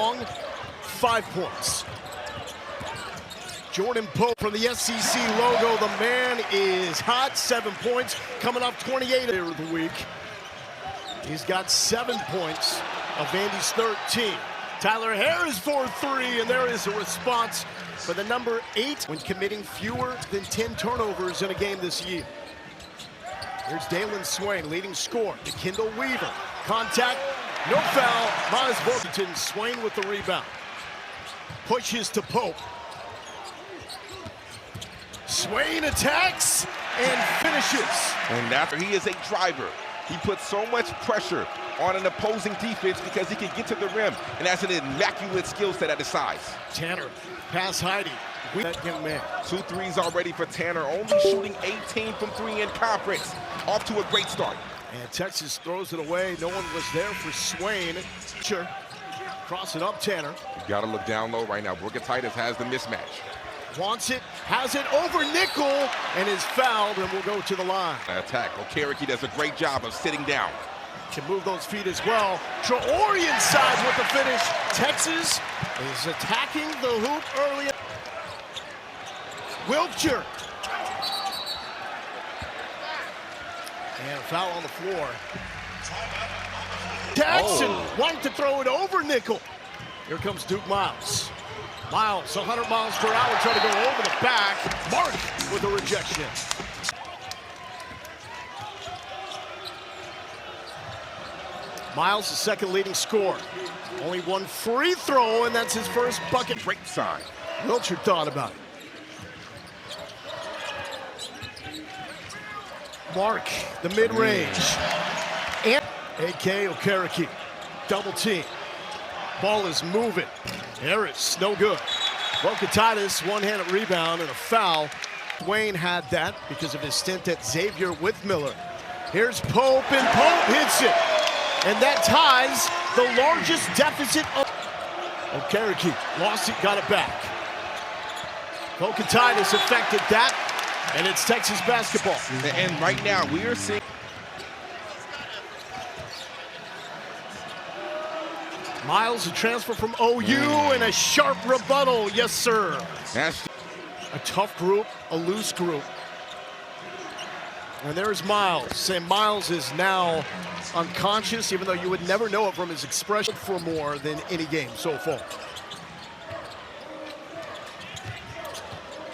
long, 5 points. Jordan Pope from the SEC logo. The man is hot. 7 points, coming off 28 of the week. He's got 7 points of Vandy's 13. Tyler Harris for 3, and there is a response for the number 8 when committing fewer than 10 turnovers in a game this year. Here's Dalen Swain, leading scorer, to Kendall Weaver. Contact, no foul. Miles Vorkington, Swain with the rebound. Pushes to Pope. Swain attacks and finishes. And after he is a driver, he puts so much pressure on an opposing defense because he can get to the rim and has an immaculate skill set at his size. Tanner, pass Heidi. That young man. 2 threes already for Tanner, only shooting 18 from 3 in conference. Off to a great start. And Texas throws it away. No one was there for Swain. Sure. Cross it up, Tanner. You gotta look down low right now. Titus has the mismatch. Wants it, has it over Nickel, and is fouled, and will go to the line. Attack. Okereke does a great job of sitting down. Can move those feet as well. Traorian sides with the finish. Texas is attacking the hoop early. Wiltshire. And a foul on the floor. Jackson wanting to throw it over Nickel. Here comes Duke Miles. Miles, 100 miles per hour, trying to go over the back. Mark with a rejection. Miles, the second leading scorer. Only 1 free throw, and that's his first bucket. Great sign. Wiltshire thought about it. Mark, the mid-range. And A.K. Okereke, double team. Ball is moving. Harris, no good. Titus, one-handed rebound and a foul. Wayne had that because of his stint at Xavier with Miller. Here's Pope, and Pope hits it. And that ties the largest deficit of Okereke. Lost it, got it back. Titus affected that, and it's Texas basketball. And right now, we are seeing Miles, a transfer from OU, and a sharp rebuttal. Yes, sir. That's a tough group, a loose group. And there's Miles. And Miles is now unconscious, even though you would never know it from his expression, for more than any game so far.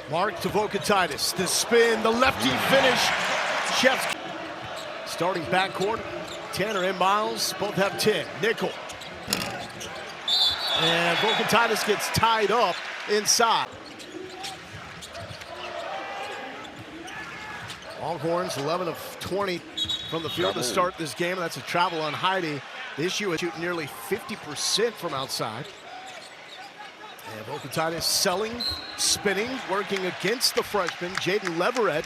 Mark to Titus. The spin, the lefty finish. Chef. Starting backcourt. Tanner and Miles both have 10. Nickel. And Titus gets tied up inside. Longhorns 11 of 20 from the field to start this game. That's a travel on Heidi. The issue is shooting nearly 50% from outside. And Titus selling, spinning, working against the freshman, Jaden Leverett.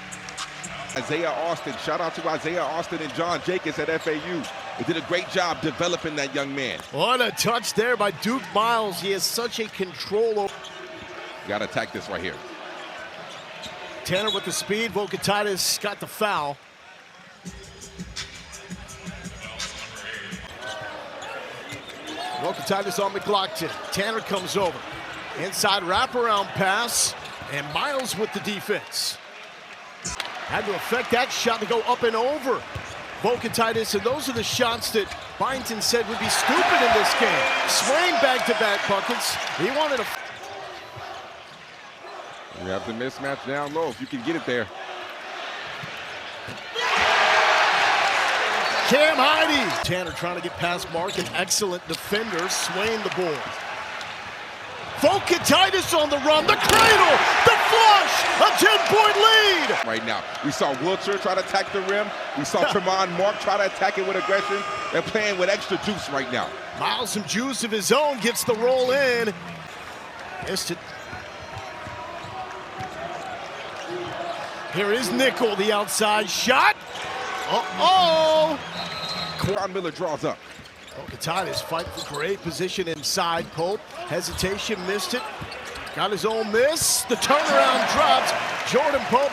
Isaiah Austin, shout out to Isaiah Austin and John Jacobs at FAU. They did a great job developing that young man. What a touch there by Duke Miles. He has such a control over. Got to attack this right here. Tanner with the speed. Titus got the foul. Titus on McLaughlin. Tanner comes over. Inside wraparound pass. And Miles with the defense. Had to affect that shot to go up and over Titus, and those are the shots that Byington said would be stupid in this game. Swain back-to-back buckets. He wanted a... You have the mismatch down low if you can get it there. Cam Heidi. Tanner trying to get past Mark, an excellent defender. Swain the ball. Titus on the run, the cradle, the flush, a 10-point lead. Right now, we saw Wiltshire try to attack the rim. We saw Tremont Mark try to attack it with aggression. They're playing with extra juice right now. Miles, some juice of his own, gets the roll in. Missed it. Here is Nickel, the outside shot. Uh-oh. Quan Miller draws up. Titus fighting for great position inside. Pope, hesitation, missed it. Got his own miss. The turnaround drops. Jordan Pope.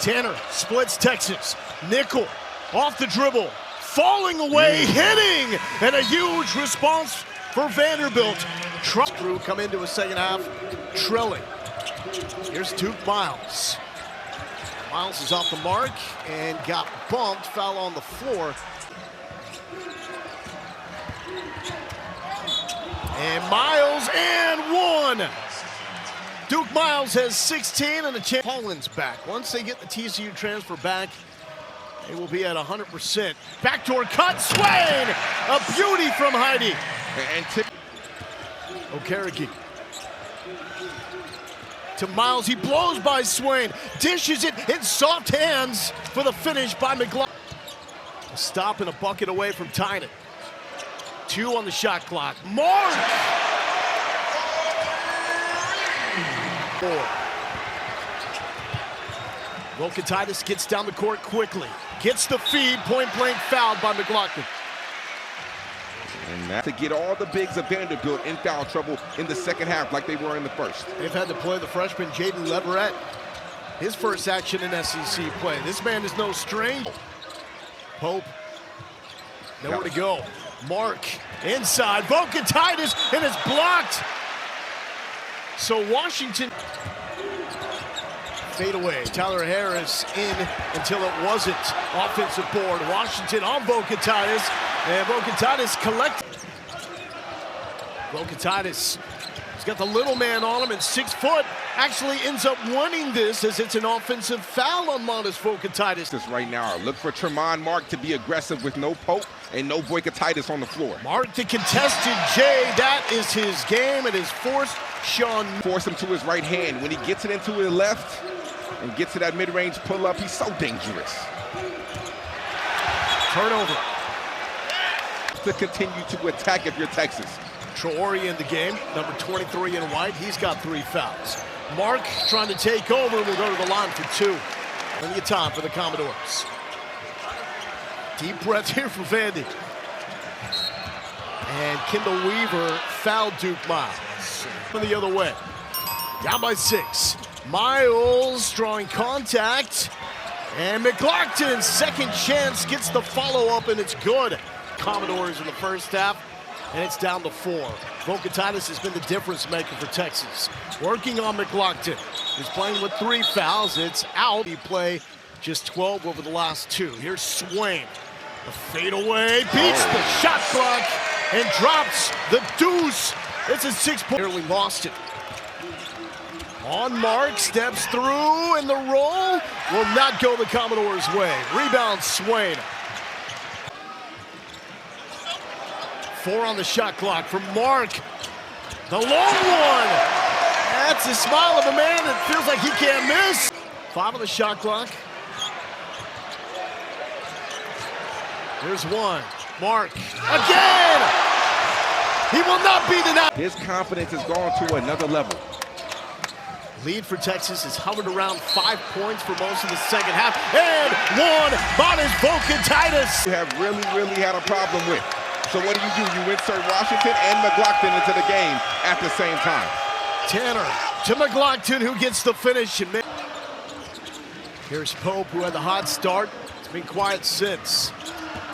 Tanner splits Texas. Nickel off the dribble. Falling away, hitting. And a huge response for Vanderbilt. Crew come into a second half trailing. Here's Duke Miles. Miles is off the mark and got bumped, foul on the floor. And Miles and one. Duke Miles has 16 and a chance. Holland's back. Once they get the TCU transfer back, they will be at 100%. Backdoor cut, Swain! A beauty from Heidi. And Okereke to Miles, he blows by Swain, dishes it in soft hands for the finish by McLaughlin. A stop and a bucket away from tying it. 2 on the shot clock. Mark! 4. Volkatitis gets down the court quickly, gets the feed, point blank fouled by McLaughlin. And that to get all the bigs of Vanderbilt in foul trouble in the second half like they were in the first. They've had to play the freshman Jaden Leverett. His first action in SEC play. This man is no stranger. Pope, nowhere to go. Mark, inside, Volkatitis, and it's blocked. So Washington, fade away. Tyler Harris in until it wasn't. Offensive board, Washington on Volkatitis, and Volkatitis collected. Volkatitis, he's got the little man on him, and 6 foot, actually ends up winning this as it's an offensive foul on Montes Volkatitis. Right now, look for Tremont Mark to be aggressive with no Pope and no Volkatitis on the floor. Mark the contested J, that is his game. It is forced Sean. Force him to his right hand. When he gets it into his left and gets to that mid-range pull-up, he's so dangerous. Turnover. To continue to attack if you're Texas. Traore in the game, number 23 in white. He's got 3 fouls. Mark trying to take over. Will go to the line for 2. Plenty of time for the Commodores. Deep breath here for Vandy. And Kendall Weaver fouled Duke Miles. The other way. Down by 6. Miles drawing contact. And McLaughlin, second chance, gets the follow-up, and it's good. Commodores in the first half, and it's down to 4. Volkatitis has been the difference maker for Texas. Working on McLaughlin. He's playing with 3 fouls. It's out. He played just 12 over the last 2. Here's Swain. The fadeaway beats the shot clock and drops the deuce. It's a 6-point. Nearly lost it. On Mark, steps through, and the roll will not go the Commodores' way. Rebound, Swain. 4 on the shot clock from Mark. The long one. That's the smile of a man that feels like he can't miss. 5 on the shot clock. Here's 1. Mark again. He will not be denied. His confidence has gone to another level. Lead for Texas has hovered around 5 points for most of the second half. And 1, Montes Volkatitis. You have really had a problem with. So what do? You insert Washington and McLaughlin into the game at the same time. Tanner to McLaughlin, who gets the finish. And here's Pope, who had the hot start. It's been quiet since.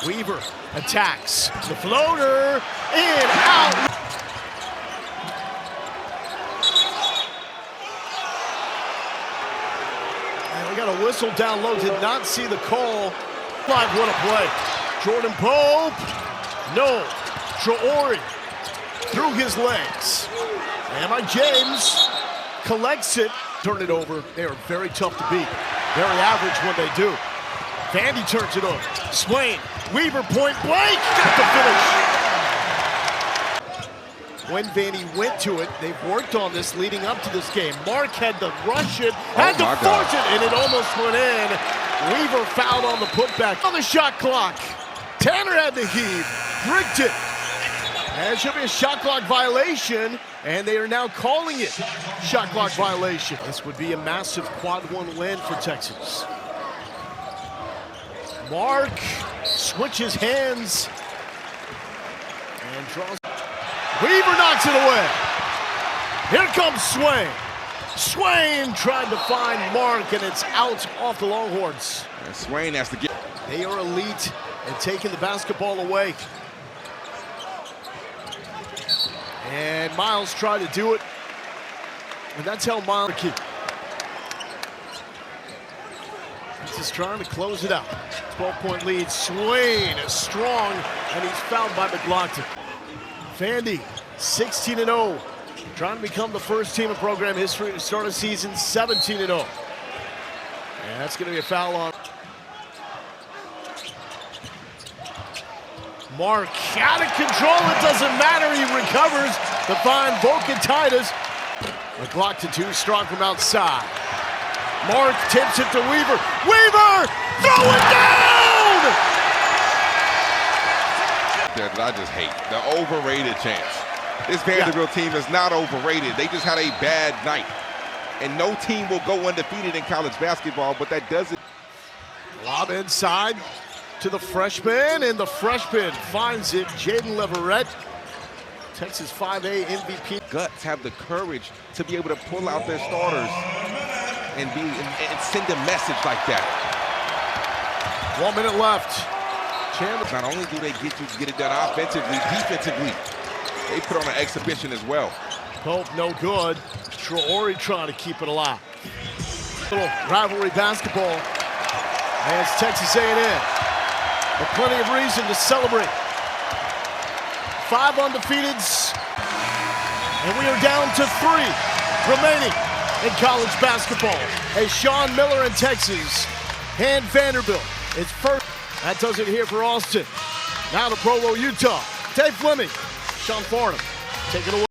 Weaver attacks. The floater, in, out. And we got a whistle down low. Did not see the call. What a play. Jordan Pope. No. Traore through his legs. And by James collects it. Turn it over. They are very tough to beat. Very average when they do. Vandy turns it over. Swain. Weaver point blank. Got the finish. When Vandy went to it, they've worked on this leading up to this game. Mark had to rush it, had to force it, and it almost went in. Weaver fouled on the putback. On the shot clock. Tanner had to heave. Bricked it. And it should be a shot clock violation, and they are now calling it shot clock violation. This would be a massive quad 1 win for Texas. Mark switches hands and draws. Weaver knocks it away. Here comes Swain. Swain tried to find Mark, and it's out off the Longhorns. And Swain has to get. They are elite and taking the basketball away. And Miles tried to do it. And that's how Miles keep. He's just trying to close it out. 12-point lead. Swain is strong, and he's fouled by McLaughlin. Vandy, 16-0. Trying to become the first team in program history to start a season 17-0. And that's going to be a foul on. Mark out of control. It doesn't matter. He recovers to find Titus. McLaughlin too strong from outside. Mark tips it to Weaver. Weaver! Throw it down! That I just hate. The overrated chance. This Vanderbilt team is not overrated. They just had a bad night. And no team will go undefeated in college basketball, but that doesn't. Lob inside to the freshman, and the freshman finds it. Jaden Leverett, Texas 5A MVP. Guts have the courage to be able to pull out their starters and send a message like that. 1 minute left. Chandler. Not only do they get it done offensively, defensively, they put on an exhibition as well. Pope no good. Traore trying to keep it alive. Little rivalry basketball as Texas A&M. But plenty of reason to celebrate. 5 undefeateds, and we are down to 3 remaining in college basketball. As Sean Miller in Texas hand Vanderbilt its first. That does it here for Austin. Now to Provo, Utah. Dave Fleming, Sean Farnham, take it away.